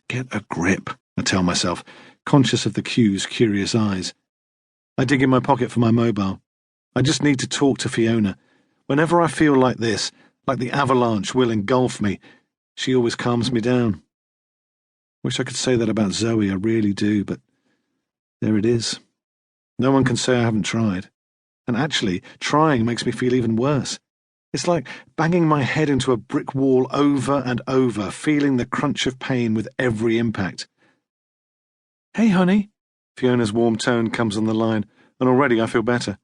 Get a grip, I tell myself, conscious of the cue's curious eyes. I dig in my pocket for my mobile. I just need to talk to Fiona. Whenever I feel like this, like the avalanche will engulf me, she always calms me down. Wish I could say that about Zoe, I really do, but there it is. No one can say I haven't tried. And actually, trying makes me feel even worse. It's like banging my head into a brick wall over and over, feeling the crunch of pain with every impact. Hey, honey. Fiona's warm tone comes on the line, and already I feel better.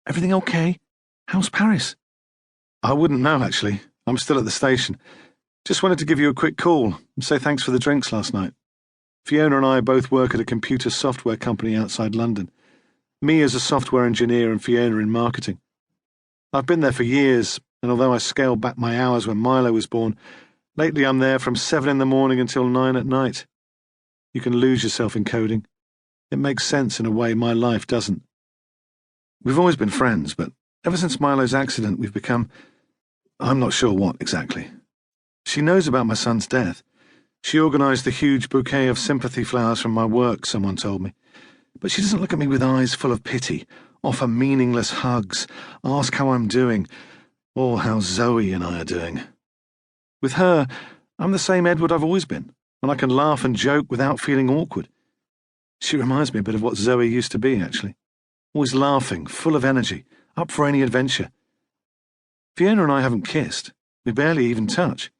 Everything okay? How's Paris? I wouldn't know, actually. I'm still at the station. Just wanted to give you a quick call and say thanks for the drinks last night. Fiona and I both work at a computer software company outside London. Me as a software engineer and Fiona in marketing. I've been there for years, and although I scaled back my hours when Milo was born, lately I'm there from 7 in the morning until 9 at night. You can lose yourself in coding. It makes sense in a way my life doesn't. We've always been friends, but ever since Milo's accident we've become... I'm not sure what exactly. She knows about my son's death. She organised the huge bouquet of sympathy flowers from my work, someone told me. But she doesn't look at me with eyes full of pity, offer meaningless hugs, ask how I'm doing, or how Zoe and I are doing. With her, I'm the same Edward I've always been, and I can laugh and joke without feeling awkward. She reminds me a bit of what Zoe used to be, actually. Always laughing, full of energy, up for any adventure. Fiona and I haven't kissed. We barely even touch.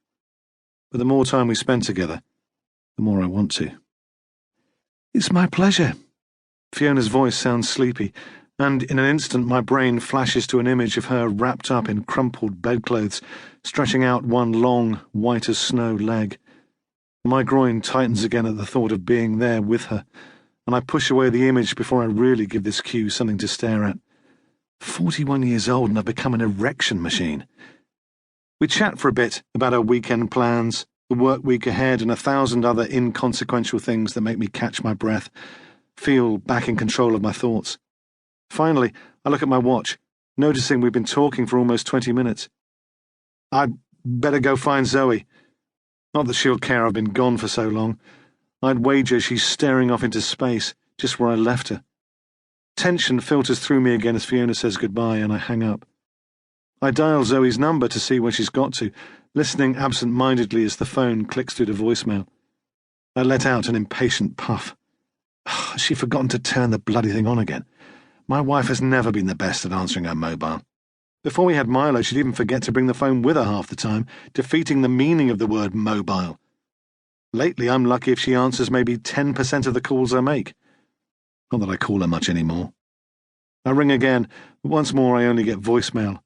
But the more time we spend together, the more I want to. It's my pleasure. Fiona's voice sounds sleepy, and in an instant my brain flashes to an image of her wrapped up in crumpled bedclothes, stretching out one long, white-as-snow leg. My groin tightens again at the thought of being there with her, and I push away the image before I really give this cue something to stare at. 41 years old and I've become an erection machine. We chat for a bit about our weekend plans, the work week ahead, and 1,000 other inconsequential things that make me catch my breath, feel back in control of my thoughts. Finally, I look at my watch, noticing we've been talking for almost 20 minutes. I'd better go find Zoe. Not that she'll care I've been gone for so long. I'd wager she's staring off into space, just where I left her. Tension filters through me again as Fiona says goodbye, and I hang up. I dial Zoe's number to see where she's got to, listening absent-mindedly as the phone clicks through to voicemail. I let out an impatient puff. Has she forgotten to turn the bloody thing on again? My wife has never been the best at answering her mobile. Before we had Milo, she'd even forget to bring the phone with her half the time, defeating the meaning of the word mobile. Lately, I'm lucky if she answers maybe 10% of the calls I make. Not that I call her much anymore. I ring again, but once more I only get voicemail.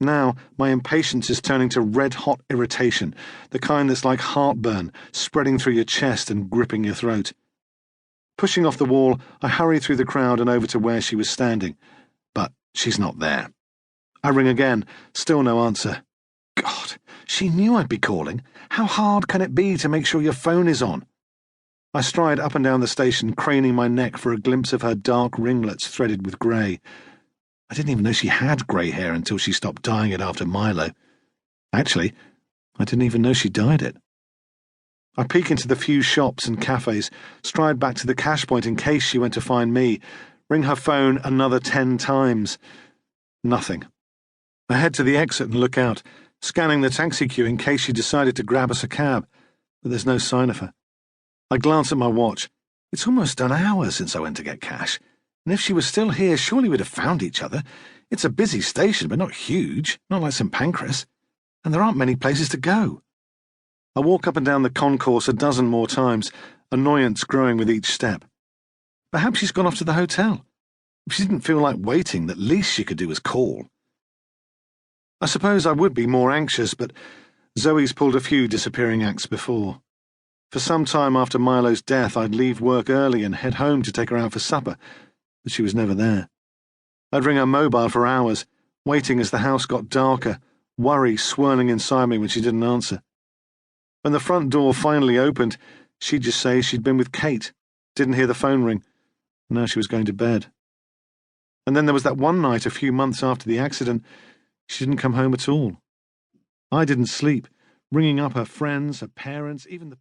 Now, my impatience is turning to red-hot irritation, the kind that's like heartburn, spreading through your chest and gripping your throat. Pushing off the wall, I hurry through the crowd and over to where she was standing. But she's not there. I ring again, still no answer. God, she knew I'd be calling. How hard can it be to make sure your phone is on? I stride up and down the station, craning my neck for a glimpse of her dark ringlets threaded with grey. I didn't even know she had grey hair until she stopped dyeing it after Milo. Actually, I didn't even know she dyed it. I peek into the few shops and cafes, stride back to the cash point in case she went to find me, ring her phone another 10 times. Nothing. I head to the exit and look out, scanning the taxi queue in case she decided to grab us a cab, but there's no sign of her. I glance at my watch. It's almost done hours since I went to get cash. And if she was still here, surely we'd have found each other. It's a busy station, but not huge, not like St. Pancras. And there aren't many places to go. I walk up and down the concourse a dozen more times, annoyance growing with each step. Perhaps she's gone off to the hotel. If she didn't feel like waiting, the least she could do was call. I suppose I would be more anxious, but Zoe's pulled a few disappearing acts before. For some time after Milo's death, I'd leave work early and head home to take her out for supper, but she was never there. I'd ring her mobile for hours, waiting as the house got darker, worry swirling inside me when she didn't answer. When the front door finally opened, she'd just say she'd been with Kate, didn't hear the phone ring, and now she was going to bed. And then there was that one night a few months after the accident, she didn't come home at all. I didn't sleep, ringing up her friends, her parents, even the